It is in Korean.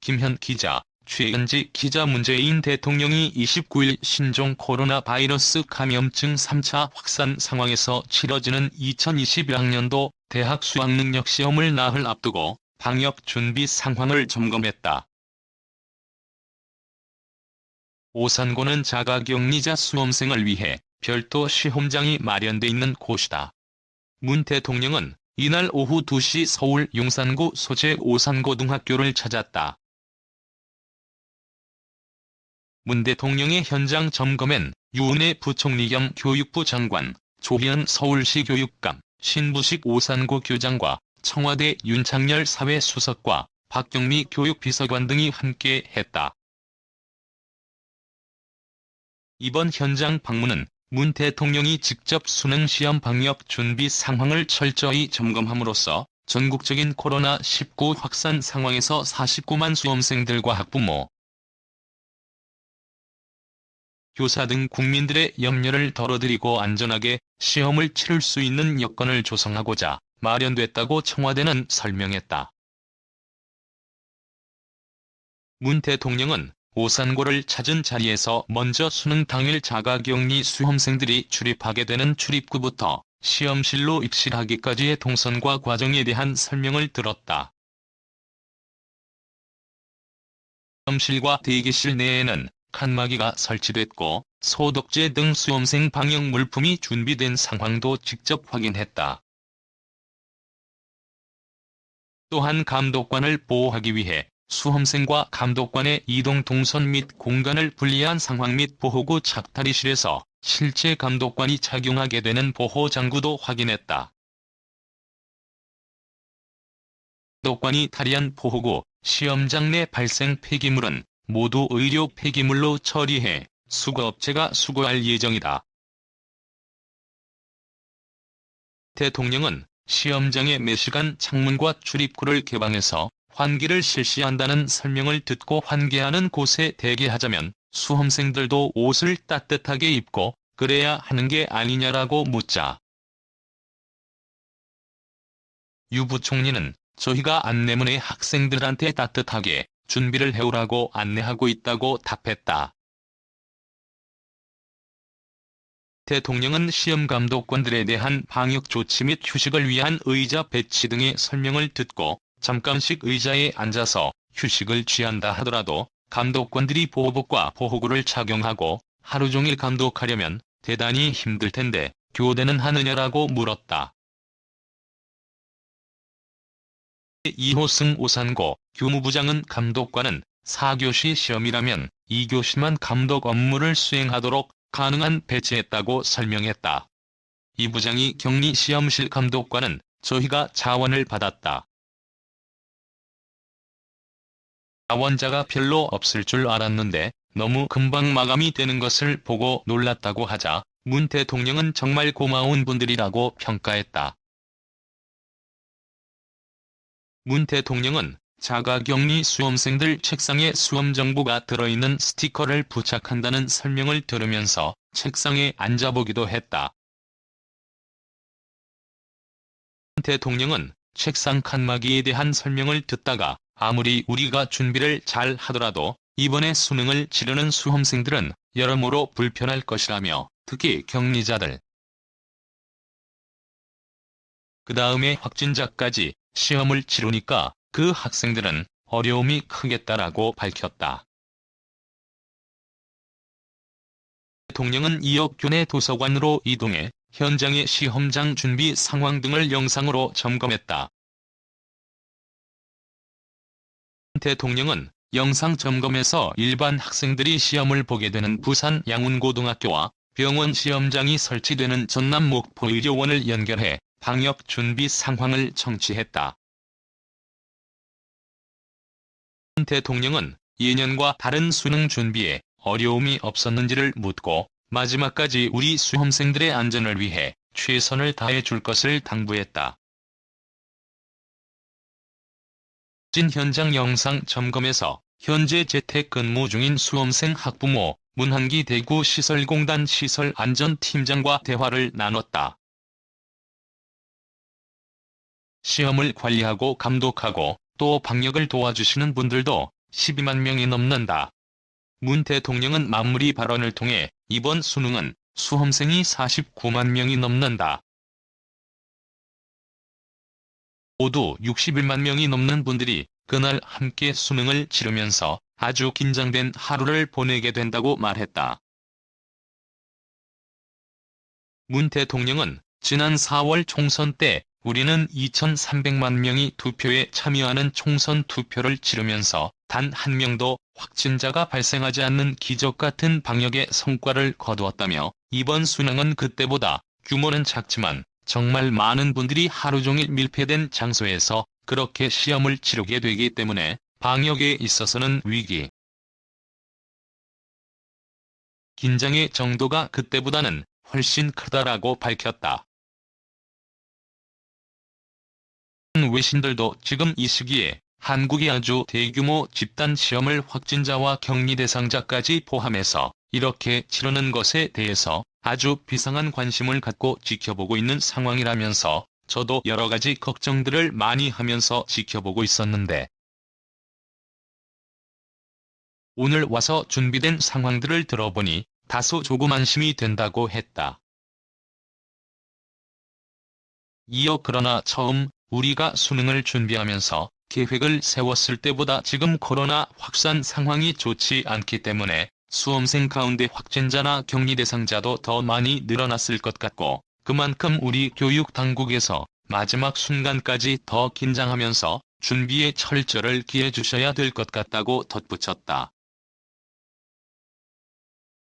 김현 기자, 최은지 기자. 문재인 대통령이 29일 신종 코로나 바이러스 감염증 3차 확산 상황에서 치러지는 2021학년도 대학 수학능력시험을 나흘 앞두고 방역 준비 상황을 점검했다. 오산고는 자가격리자 수험생을 위해 별도 시험장이 마련돼 있는 곳이다. 문 대통령은 이날 오후 2시 서울 용산구 소재 오산고등학교를 찾았다. 문 대통령의 현장 점검엔 유은혜 부총리 겸 교육부 장관, 조희연 서울시 교육감, 신부식 오산고 교장과 청와대 윤창열 사회수석과 박경미 교육비서관 등이 함께했다. 이번 현장 방문은 문 대통령이 직접 수능시험 방역 준비 상황을 철저히 점검함으로써 전국적인 코로나19 확산 상황에서 49만 수험생들과 학부모, 교사 등 국민들의 염려를 덜어드리고 안전하게 시험을 치를 수 있는 여건을 조성하고자 마련됐다고 청와대는 설명했다. 문 대통령은 오산고를 찾은 자리에서 먼저 수능 당일 자가격리 수험생들이 출입하게 되는 출입구부터 시험실로 입실하기까지의 동선과 과정에 대한 설명을 들었다. 시험실과 대기실 내에는 칸막이가 설치됐고 소독제 등 수험생 방역 물품이 준비된 상황도 직접 확인했다. 또한 감독관을 보호하기 위해 수험생과 감독관의 이동 동선 및 공간을 분리한 상황 및 보호구 착탈의실에서 실제 감독관이 착용하게 되는 보호장구도 확인했다. 감독관이 탈의한 보호구, 시험장 내 발생 폐기물은 모두 의료 폐기물로 처리해 수거업체가 수거할 예정이다. 대통령은 시험장의 매시간 창문과 출입구를 개방해서 환기를 실시한다는 설명을 듣고 환기하는 곳에 대기하자면 수험생들도 옷을 따뜻하게 입고 그래야 하는 게 아니냐라고 묻자 유 부총리는 저희가 안내문에 학생들한테 따뜻하게 준비를 해오라고 안내하고 있다고 답했다. 대통령은 시험 감독관들에 대한 방역 조치 및 휴식을 위한 의자 배치 등의 설명을 듣고 잠깐씩 의자에 앉아서 휴식을 취한다 하더라도 감독관들이 보호복과 보호구를 착용하고 하루 종일 감독하려면 대단히 힘들 텐데 교대는 하느냐라고 물었다. 이호승 오산고 교무부장은 감독관은 4교시 시험이라면 2교시만 감독 업무를 수행하도록 가능한 배치했다고 설명했다. 이 부장이 격리 시험실 감독관은 저희가 자원을 받았다. 자원자가 별로 없을 줄 알았는데 너무 금방 마감이 되는 것을 보고 놀랐다고 하자 문 대통령은 정말 고마운 분들이라고 평가했다. 문 대통령은 자가격리 수험생들 책상에 수험 정보가 들어있는 스티커를 부착한다는 설명을 들으면서 책상에 앉아보기도 했다. 문 대통령은 책상 칸막이에 대한 설명을 듣다가 아무리 우리가 준비를 잘 하더라도 이번에 수능을 치르는 수험생들은 여러모로 불편할 것이라며 특히 격리자들, 그 다음에 확진자까지 시험을 치르니까 그 학생들은 어려움이 크겠다라고 밝혔다. 대통령은 이어 교내 도서관으로 이동해 현장의 시험장 준비 상황 등을 영상으로 점검했다. 대통령은 영상 점검에서 일반 학생들이 시험을 보게 되는 부산 양운고등학교와 병원 시험장이 설치되는 전남 목포의료원을 연결해 방역 준비 상황을 청취했다. 대통령은 예년과 다른 수능 준비에 어려움이 없었는지를 묻고 마지막까지 우리 수험생들의 안전을 위해 최선을 다해 줄 것을 당부했다. 현장 영상 점검에서 현재 재택근무 중인 수험생 학부모, 문한기 대구시설공단 시설안전팀장과 대화를 나눴다. 시험을 관리하고 감독하고 또 방역을 도와주시는 분들도 12만 명이 넘는다. 문 대통령은 맞물리 발언을 통해 이번 수능은 수험생이 49만 명이 넘는다. 모두 61만 명이 넘는 분들이 그날 함께 수능을 치르면서 아주 긴장된 하루를 보내게 된다고 말했다. 문 대통령은 지난 4월 총선 때 우리는 2,300만 명이 투표에 참여하는 총선 투표를 치르면서 단 한 명도 확진자가 발생하지 않는 기적 같은 방역의 성과를 거두었다며 이번 수능은 그때보다 규모는 작지만 정말 많은 분들이 하루 종일 밀폐된 장소에서 그렇게 시험을 치르게 되기 때문에 방역에 있어서는 위기, 긴장의 정도가 그때보다는 훨씬 크다라고 밝혔다. 외신들도 지금 이 시기에 한국이 아주 대규모 집단 시험을 확진자와 격리 대상자까지 포함해서 이렇게 치르는 것에 대해서 아주 비상한 관심을 갖고 지켜보고 있는 상황이라면서 저도 여러 가지 걱정들을 많이 하면서 지켜보고 있었는데 오늘 와서 준비된 상황들을 들어보니 다소 조금 안심이 된다고 했다. 이어 그러나 처음 우리가 수능을 준비하면서 계획을 세웠을 때보다 지금 코로나 확산 상황이 좋지 않기 때문에 수험생 가운데 확진자나 격리 대상자도 더 많이 늘어났을 것 같고 그만큼 우리 교육 당국에서 마지막 순간까지 더 긴장하면서 준비에 철저를 기해 주셔야 될 것 같다고 덧붙였다.